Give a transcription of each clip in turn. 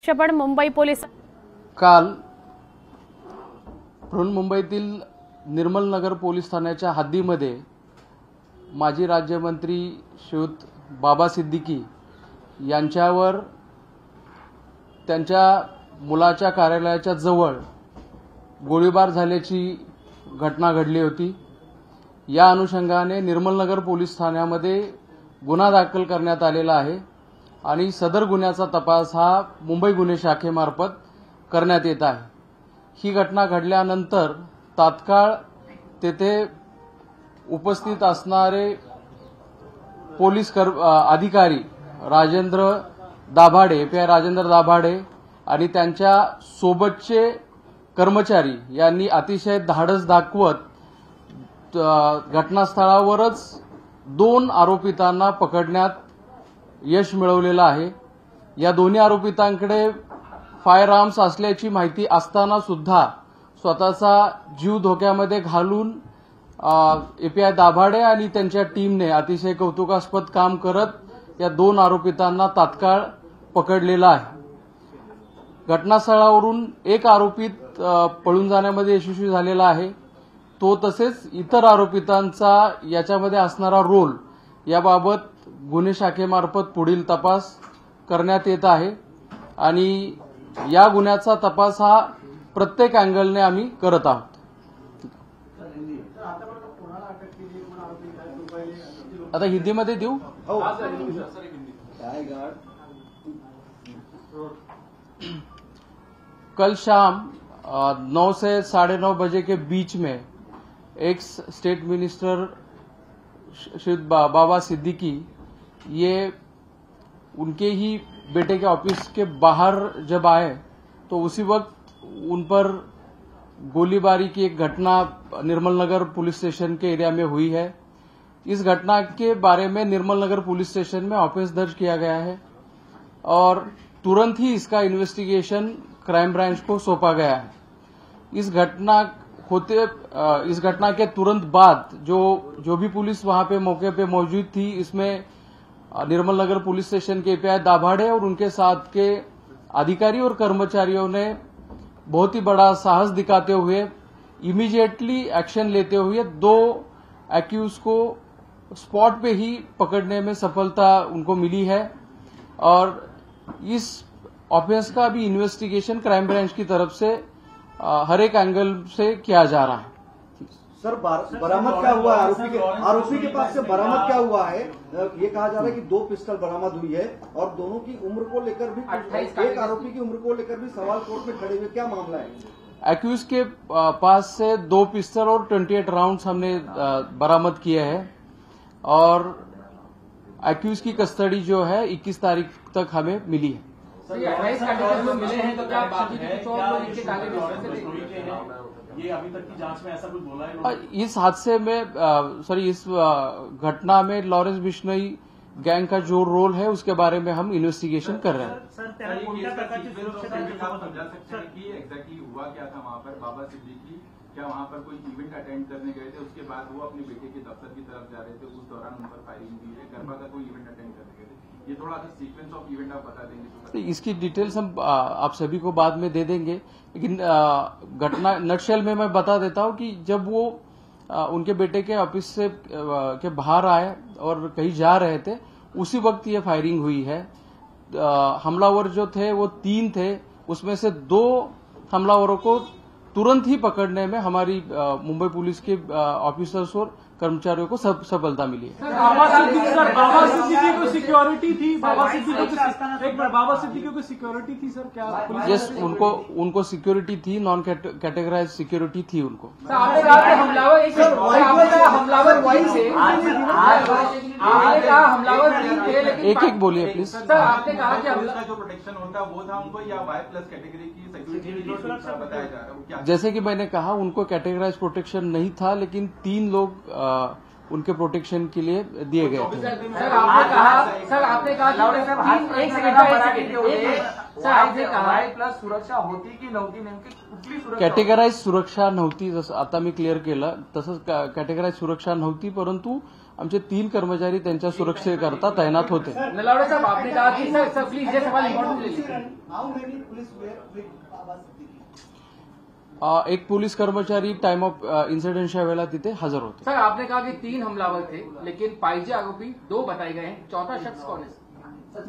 प्रक्षेपण मुंबई पोलीस काल बृहन्मुंबईतील निर्मल नगर पोलीस ठाण्याच्या हद्दीमध्ये माजी राज्यमंत्री श्रीयुत बाबा सिद्दीकी यांच्यावर त्यांच्या मुलाच्या कार्यालयाच्या जवळ गोळीबार झाल्याची घटना घडली होती। या अनुषंगाने निर्मल नगर पोलीस ठाण्यामध्ये गुन्हा दाखल करण्यात आलेला आहे आणि सदर गुन्ह्याचा तपास हा मुंबई गुन्हे शाखेमार्फत करण्यात येत आहे। ही घटना घडल्यानंतर तात्काळ तेथे उपस्थित असणारे पोलीस अधिकारी राजेंद्र दाभाडे एपीआय राजेंद्र दाभाडे आणि त्यांच्या सोबतचे कर्मचारी यांनी अतिशय धाडस दाखवत घटनास्थळावरच 2 आरोपितांना पकडण्यात यश मिळवलेलं आहे। या दोन्ही आरोपितांकडे फायर आर्म्स असल्याची माहिती असताना सुद्धा स्वतःचा जीव धोक्यामध्ये घालून एपीआय दाभाडे आणि त्यांच्या टीमने अतिशय कौतुकास्पद काम करत या 2 आरोपितांना तात्काळ पकडलेला आहे। घटनास्थळावरून एक आरोपित पळून जाण्यामध्ये यशस्वी झालेला आहे। तो तसेच इतर आरोपितांचा याच्यामध्ये असणारा रोल याबाबत गुन्हे शाखेमार्फत पुढील तपास करण्यात येत आहे आणि या गुन्ह्याचा तपास हा प्रत्येक अँगलने आम्ही करत आहोत। आता हिंदीमध्ये देऊ। कल शाम 9 से 9:30 बजे के बीच में एक्स स्टेट मिनिस्टर श्री बाबा सिद्दीकी ये उनके ही बेटे के ऑफिस के बाहर जब आए तो उसी वक्त उन पर गोलीबारी की एक घटना निर्मल नगर पुलिस स्टेशन के एरिया में हुई है। इस घटना के बारे में निर्मल नगर पुलिस स्टेशन में ऑफिस दर्ज किया गया है और तुरंत ही इसका इन्वेस्टिगेशन क्राइम ब्रांच को सौंपा गया है। इस घटना के तुरंत बाद जो भी पुलिस वहां पे मौके पे मौजूद थी, इसमें निर्मल नगर पुलिस स्टेशन के एपीआई दाभाडे और उनके साथ के अधिकारी और कर्मचारियों ने बहुत ही बड़ा साहस दिखाते हुए इमीडिएटली एक्शन लेते हुए 2 एक्यूज को स्पॉट पे ही पकड़ने में सफलता उनको मिली है और इस ऑफेंस का भी इन्वेस्टिगेशन क्राइम ब्रांच की तरफ से हर एक एंगल से किया जा रहा है। सर बरामद क्या हुआ है? आरोपी के पास से बरामद क्या हुआ है? ये कहा जा रहा है कि 2 पिस्टल बरामद हुई है और दोनों की उम्र को लेकर भी एक आरोपी की उम्र को लेकर भी सवाल कोर्ट में खड़े हुए, क्या मामला है? एक्यूज के पास से 2 पिस्टल और 28 राउंड्स हमने बरामद किए हैं और एक्यूज की कस्टडी जो है 21 तारीख तक हमें मिली है। ये अभी तक की जांच में ऐसा कुछ बोला है? इस हादसे में इस घटना में लॉरेंस बिश्नोई गैंग का जो रोल है उसके बारे में हम इन्वेस्टिगेशन कर रहे हैं। एग्जैक्टली हुआ क्या था वहाँ पर? बाबा सिद्दीकी क्या वहाँ पर कोई इवेंट अटेंड करने गए थे, उसके बाद वो अपने बेटे के दफ्तर की तरफ जा रहे थे, उस दौरान उन पर फायरिंग हुई है? गरबा का कोई इवेंट अटेंड करने गए थे? ये थोड़ा सा सीक्वेंस ऑफ इवेंट आप बता देंगे तो? इसकी डिटेल्स हम आप सभी को बाद में दे देंगे, लेकिन घटना नटशेल में मैं बता देता हूं कि जब वो उनके बेटे के ऑफिस से के बाहर आए और कहीं जा रहे थे, उसी वक्त ये फायरिंग हुई है। हमलावर जो थे वो 3 थे, उसमें से 2 हमलावरों को तुरंत ही पकड़ने में हमारी मुंबई पुलिस के ऑफिसर्स और कर्मचारियों को सफलता मिली है। बाबा सिद्दीकी को सिक्योरिटी थी? बाबा सिद्दीकी को सिक्योरिटी थी सर? क्या? यस, उनको सिक्योरिटी थी, नॉन कैटेगराइज सिक्योरिटी थी उनको। एक बोलिए प्लीज। आपने कहा कि हमला का जो प्रोटेक्शन होता है वो था उनको, या Y+ कैटेगरी की सिक्योरिटी बताया जा रहा है? जैसे कि मैंने कहा, उनको कैटेगराइज प्रोटेक्शन नहीं था, लेकिन 3 लोग उनके प्रोटेक्शन के लिए दिए गए थे। सर आपने कहा प्लस सुरक्षा होती की नव्हती, नेमकी कुठली सुरक्षा? कॅटेगराइज सुरक्षा नव्हती, जसं आता मी क्लिअर केलं तसंच कॅटेगराइज सुरक्षा नव्हती, परंतु आमचे 3 कर्मचारी त्यांच्या सुरक्षेकरता तैनात होते. नलावड़े साहब, आपने कहा कि सर प्लीज ये सवाल इम्पोर्टेंट ले लीजिए. एक पोलीस कर्मचारी टाइम ऑफ इन्सिडेंटच्या वेळेला तिथे हजर होते. सर, आपने कहा कि 3 हमलावर थे, लेकिन पाहिजे आरोपी 2 बताए गए हैं. चौथा शख्स कौन है?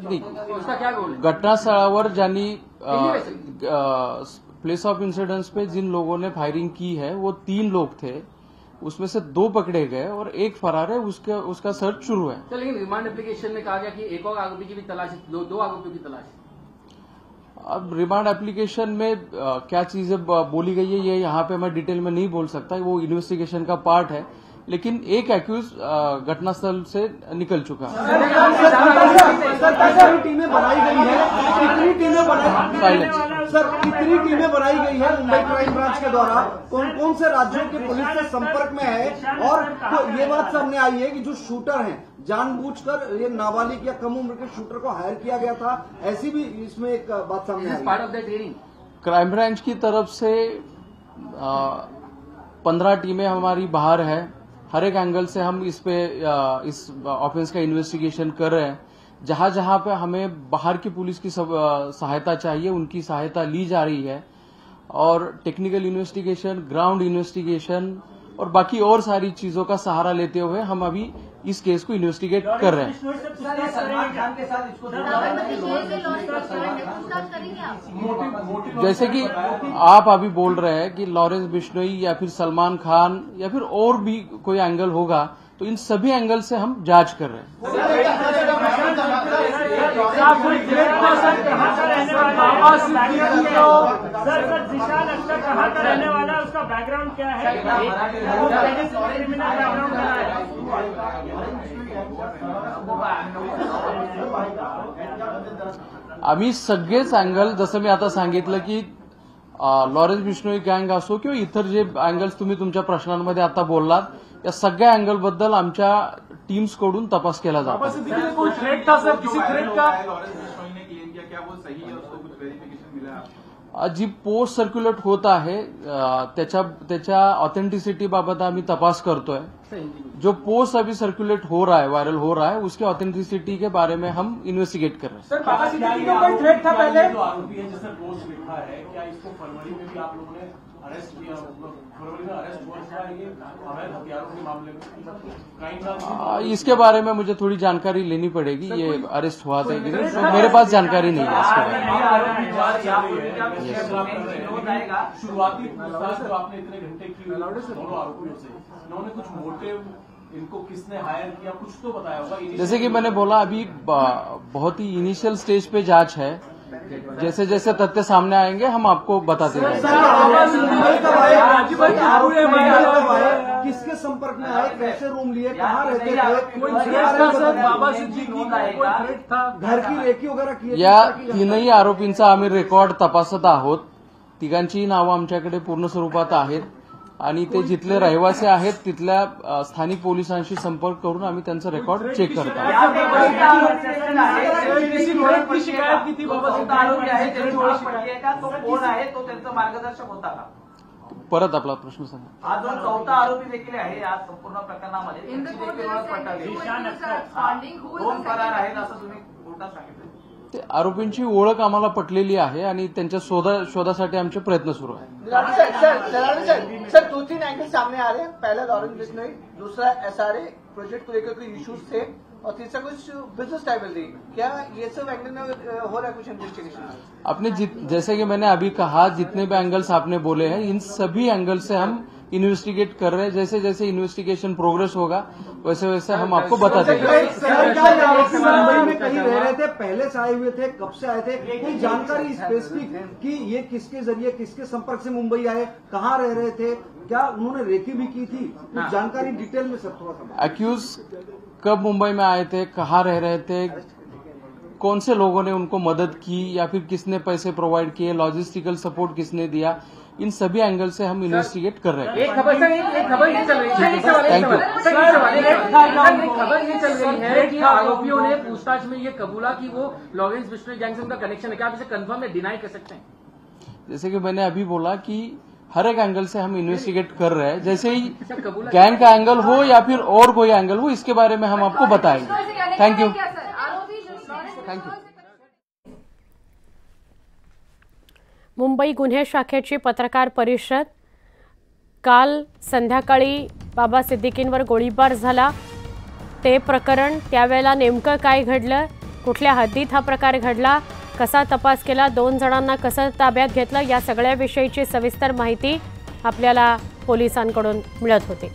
नहीं, उसका क्या रोल है? घटनास्थळावर ज्यांनी प्लेस ऑफ इंसिडेंट्स पे जिन लोगों ने फायरिंग की है वो 3 लोग थे. उसमें से 2 पकड़े गए और 1 फरार है. उसका सर्च शुरू है. तो लेकिन रिमांड एप्लीकेशन में कहा गया कि एक और आरोपी की भी तलाश है, 2 आरोपियों की तलाश है. अब रिमांड एप्लीकेशन में क्या चीजें बोली गई है ये यहाँ पे मैं डिटेल में नहीं बोल सकता. वो इन्वेस्टिगेशन का पार्ट है. लेकिन एक एक्यूज घटनास्थल से निकल चुका है. कितनी टीमें बनाई गई है? कितनी टीमें बनाई गई है मुंबई क्राइम ब्रांच के द्वारा? कौन कौन से राज्यों के पुलिस के संपर्क में है? और तो ये बात सामने आई है कि जो शूटर हैं जानबूझकर ये नाबालिग या कम उम्र के शूटर को हायर किया गया था. ऐसी भी इसमें एक बात सामने आई है. Part of the training. Crime branch की तरफ से 15 टीमें हमारी बाहर है. हर एक एंगल से हम इस ऑफेंस का इन्वेस्टिगेशन कर रहे हैं. जहां जहां पे हमें बाहर की पुलिस की सहायता चाहिए उनकी सहायता ली जा रही है. और टेक्निकल इन्वेस्टिगेशन, ग्राउंड इन्वेस्टिगेशन और बाकी और सारी चीजों का सहारा लेते हुए हम अभी इस केस को इन्वेस्टिगेट कर रहे हैं. जैसे कि आप अभी बोल रहे हैं कि लॉरेंस बिश्नोई या फिर सलमान खान या फिर और भी कोई एंगल होगा, तो इन सभी एंगल से हम जांच कर रहे हैं. सर जिशान अख्तर कहाँ का रहने वाला है? उसका बैकग्राउंड क्या है? क्रिमिनल बैकग्राउंड क्या है? आम्ही सगळेच अँगल, जसं मी आता सांगितलं की लॉरेन्स बिश्नोई गँग असो किंवा इतर जे अँगल्स तुम्ही तुमच्या प्रश्नांमध्ये आता बोललात, या सगळ्या अँगलबद्दल आमच्या टीम्सकडून तपास केला जातो. बाबा सिद्दीकी ने कोई थ्रेट था सर? किसी थ्रेट का? लॉरेंस बिश्नोई ने क्लेम किया, क्या वो सही है? उसको कुछ वेरिफिकेशन मिला है? जी पोस्ट सर्क्युलेट होत आहे त्याच्या ऑथेंटिसिटी बाबत आम्ही तपास करतोय. जो पोस्ट अभी सर्कुलेट हो रहा है, वायरल हो रहा है, उसके ऑथेंटिसिटी के बारे में हम इन्वेस्टिगेट कर रहे हैं. सर बाबा सिद्दीकी को कोई थ्रेट था पहले? जो आरोपी है जिसने पोस्ट लिखा है, क्या इसको फरवरी में भी आप लोगों ने अरेस्ट किया? फरवरी में अरेस्ट हुआ था ये अवैध हथियारों के मामले में? इसके बारे में मुझे थोड़ी जानकारी लेनी पड़ेगी. ये अरेस्ट हुआ था कि नहीं, तो मेरे पास जानकारी नहीं है इसके बारे में. शुरुआती पूछताछ जो आपने इतने घंटे की दोनों आरोपियों से, उन्होंने कुछ मोटिव, इनको किसने हायर किया, कुछ तो बताया होगा. जैसे कि मैंने बोला, अभी बहुत ही इनिशियल स्टेज पे जांच है. जैसे जैसे तथ्य सामने आएंगे हम आपको बताते जाएंगे. किसके संपर्क में आए, कैसे रूम लिए, कहाँ रहते थे, कोई थ्रेट था सर? बाबा सिद्दीकी को कोई थ्रेट था? घर की रेकी वगैरह की? या 3ही आरोपींचा आम्ही रेकॉर्ड तपासत आहोत. तिघांचीही नावं आमच्याकडे पूर्ण स्वरूपात आहेत आणि ते जिथले रहिवासी आहेत तिथल्या स्थानिक पोलिसांशी संपर्क करून आम्ही त्यांचं रेकॉर्ड चेक करतो. किसी थ्रेट की शिकायत की थी बाबा सिद्दीकी? तो कोण आहे, तो त्यांचा मार्गदर्शक होता का? परत आपला प्रश्न सांगा. हा जो 4था आरोपी देखील आहे या संपूर्ण प्रकरणामध्ये, त्यांची देखील ओळख पटवली. दोन फरार आहेत असं तुम्ही कोर्टात सांगितलं. ते आरोपींची ओळख आम्हाला पटलेली आहे आणि त्यांच्या शोधासाठी आमचे प्रयत्न सुरू आहेत. सर 2-3 एंगल सामने आ रहे हैं. पहला लॉरेंस बिश्नोई, दूसरा SRA प्रोजेक्ट को लेकर कोई इश्यूज थे और तीसरा कुछ बिजनेस टाइबल थी. क्या ये सब एंगल में हो रहा है कुछ इन्वेस्टिगेशन? आपने जैसे कि मैंने अभी कहा, जितने भी एंगल्स आपने बोले हैं इन सभी एंगल से हम इन्वेस्टिगेट कर रहे हैं. जैसे जैसे इन्वेस्टिगेशन प्रोग्रेस होगा वैसे वैसे हम आपको बताते जाएंगे. मुंबई में कहीं रह रहे थे, पहले से आए हुए थे, कब से आए थे, कोई जानकारी स्पेसिफिक कि ये किसके जरिए, किसके संपर्क से मुंबई आए, कहाँ रह रहे थे, क्या उन्होंने रेकी भी की थी? कुछ जानकारी डिटेल में सर थोड़ा सा. एक्यूज कब मुंबई में आए थे, कहाँ रह रहे थे, कौन से लोगों ने उनको मदद की या फिर किसने पैसे प्रोवाइड किए, लॉजिस्टिकल सपोर्ट किसने दिया, इन सभी एंगल से हम इन्वेस्टिगेट कर रहे हैं. एक खबर सर, एक खबर ये चल रही है. Thank you. एक खबर ये चल रही है कि आरोपियों ने पूछताछ में ये कबूला कि वो लॉरेंस बिश्नोई गैंग से उनका कनेक्शन है. क्या आप इसे कंफर्म या डिनाई कर सकते हैं? जैसे कि मैंने अभी बोला कि हर एक एंगल से हम इन्वेस्टिगेट कर रहे हैं। जैसे ही गैंग का एंगल हो या फिर और कोई एंगल हो, इसके बारे में हम आपको बताएंगे। Thank you. Thank you. Mumbai गुन्हे शाखेची पत्रकार परिषद। काल संध्याकाळी बाबा सिद्दीकींवर गोळीबार झाला, ते प्रकरण, त्यावेळेला नेमकं काय घडलं, कुठल्या हद्दीत हा प्रकार घडला, कसा तपास केला, 2 जणांना कसं ताब्यात घेतलं, या सगळ्याविषयीची सविस्तर माहिती आपल्याला पोलिसांकडून मिळत होती।